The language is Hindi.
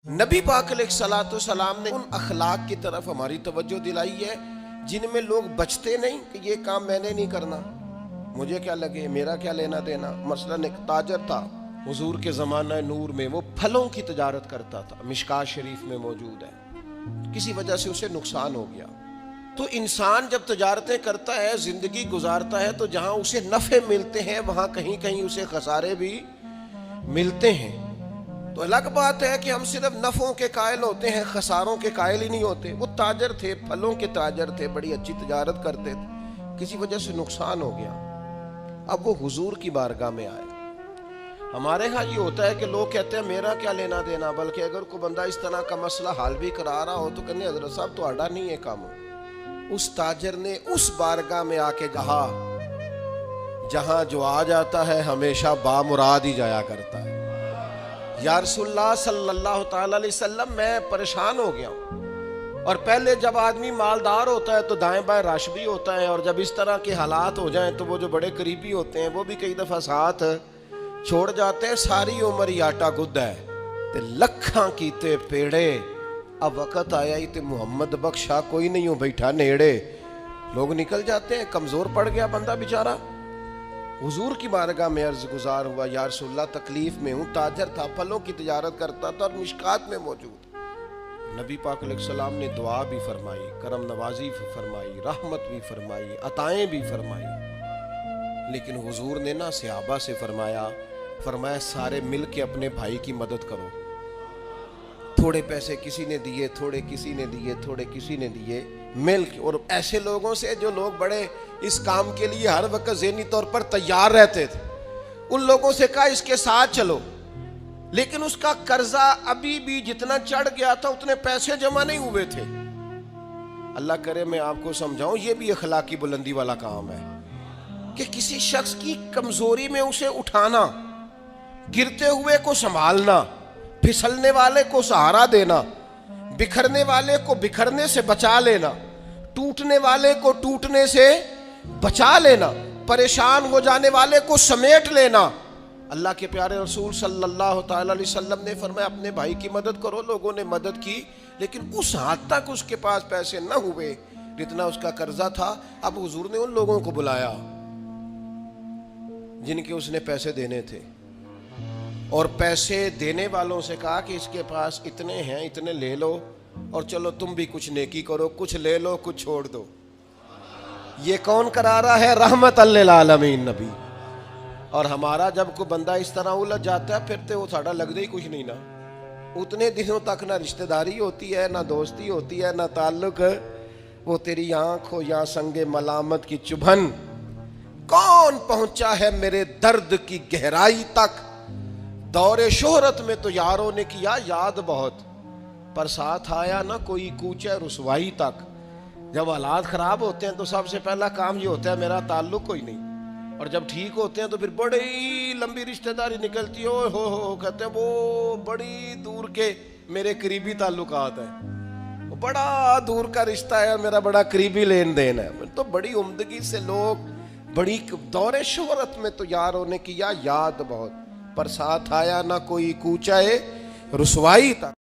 नबी पाक अलैहिस्सलाम ने उन अखलाक की तरफ हमारी तवज्जो दिलाई है जिनमें लोग बचते नहीं कि ये काम मैंने नहीं करना, मुझे क्या लगे, मेरा क्या लेना देना। मसलन एक ताजर था हुजूर के ज़माना नूर में, वो फलों की तजारत करता था, मिशकात शरीफ में मौजूद है। किसी वजह से उसे नुकसान हो गया। तो इंसान जब तजारतें करता है, जिंदगी गुजारता है, तो जहां उसे नफ़े मिलते हैं वहां कहीं कहीं उसे खसारे भी मिलते हैं। तो अलग बात है कि हम सिर्फ नफ़ों के कायल होते हैं, खसारों के कायल ही नहीं होते। वो ताजर थे, फलों के ताजर थे, बड़ी अच्छी तजारत करते थे, किसी वजह से नुकसान हो गया। अब वो हुजूर की बारगाह में आए। हमारे यहाँ ये होता है कि लोग कहते हैं मेरा क्या लेना देना, बल्कि अगर कोई बंदा इस तरह का मसला हाल भी करा रहा हो तो कहने हजरत साहब तो आड़ा नहीं है काम। उस ताजर ने उस बारगाह में आके कहा जहां जो आ जाता है हमेशा बामुराद ही जाया करता है। या रसूलुल्लाह सल्लल्लाहु तआला अलैहि वसल्लम, मैं परेशान हो गया हूँ। और पहले जब आदमी मालदार होता है तो दाएं बाएं रश भी होता है, और जब इस तरह के हालात हो जाएं तो वो जो बड़े करीबी होते हैं वो भी कई दफ़ा साथ छोड़ जाते हैं। सारी उम्र ही आटा गुद्दा है ते लखां कीते पेड़े, अब वक़्त आया ही ते मुहम्मद बख्शा कोई नहीं हो बैठा नेड़े। लोग निकल जाते हैं, कमज़ोर पड़ गया बंदा बेचारा। हुजूर की बारगाह में अर्ज़ गुजार हुआ, या रसूलल्लाह तकलीफ में हूँ। ताजर था, फलों की तिजारत करता था और मिशकात में मौजूद। नबी पाक अलैहिस्सलाम ने दुआ भी फरमाई, करम नवाजी फरमाई, रहमत भी फरमाई, अताएं भी फरमाई। लेकिन हुजूर ने ना सहाबा से फरमाया सारे मिल के अपने भाई की मदद करो। थोड़े पैसे किसी ने दिए, थोड़े किसी ने दिए, थोड़े किसी ने दिए, मिल के। और ऐसे लोगों से जो लोग बड़े इस काम के लिए हर वक्त ज़हनी तौर पर तैयार रहते थे, उन लोगों से कहा इसके साथ चलो। लेकिन उसका कर्जा अभी भी जितना चढ़ गया था उतने पैसे जमा नहीं हुए थे। अल्लाह करे मैं आपको समझाऊं, ये भी अखलाकी बुलंदी वाला काम है कि किसी शख्स की कमजोरी में उसे उठाना, गिरते हुए को संभालना, फिसलने वाले को सहारा देना, बिखरने वाले को बिखरने से बचा लेना, टूटने वाले को टूटने से बचा लेना, परेशान हो जाने वाले को समेट लेना। अल्लाह के प्यारे रसूल सल्लल्लाहु तआला अलैहि वसल्लम ने फरमाया अपने भाई की मदद करो। लोगों ने मदद की, लेकिन उस हद तक उसके पास पैसे न हुए जितना उसका कर्जा था। अब हुजूर ने उन लोगों को बुलाया जिनके उसने पैसे देने थे, और पैसे देने वालों से कहा कि इसके पास इतने हैं, इतने ले लो, और चलो तुम भी कुछ नेकी करो, कुछ ले लो कुछ छोड़ दो। ये कौन करा रहा है? रहमतल लिल आलमीन नबी। और हमारा जब कोई बंदा इस तरह उलझ जाता है फिर तो वो साड़ा लगता ही कुछ नहीं ना। उतने दिनों तक ना रिश्तेदारी होती है, ना दोस्ती होती है, ना ताल्लुक। वो तेरी आंख हो या संगे मलामत की चुभन। कौन पहुंचा है मेरे दर्द की गहराई तक? दौरे शोहरत में तो यारों ने किया याद बहुत, पर साथ आया ना कोई कूचे रुसवाई तक। जब हालात खराब होते हैं तो सबसे पहला काम ये होता है मेरा ताल्लुक कोई नहीं, और जब ठीक होते हैं तो फिर बड़ी लंबी रिश्तेदारी निकलती है। हो कहते हैं वो बड़ी दूर के मेरे करीबी ताल्लुकात है, वो बड़ा दूर का रिश्ता है, मेरा बड़ा करीबी लेन देन है। तो बड़ी उम्दगी से लोग, बड़ी दौरे शोहरत में तो यारों ने किया याद बहुत, पर साथ आया ना कोई कूचा रुसवाई तक।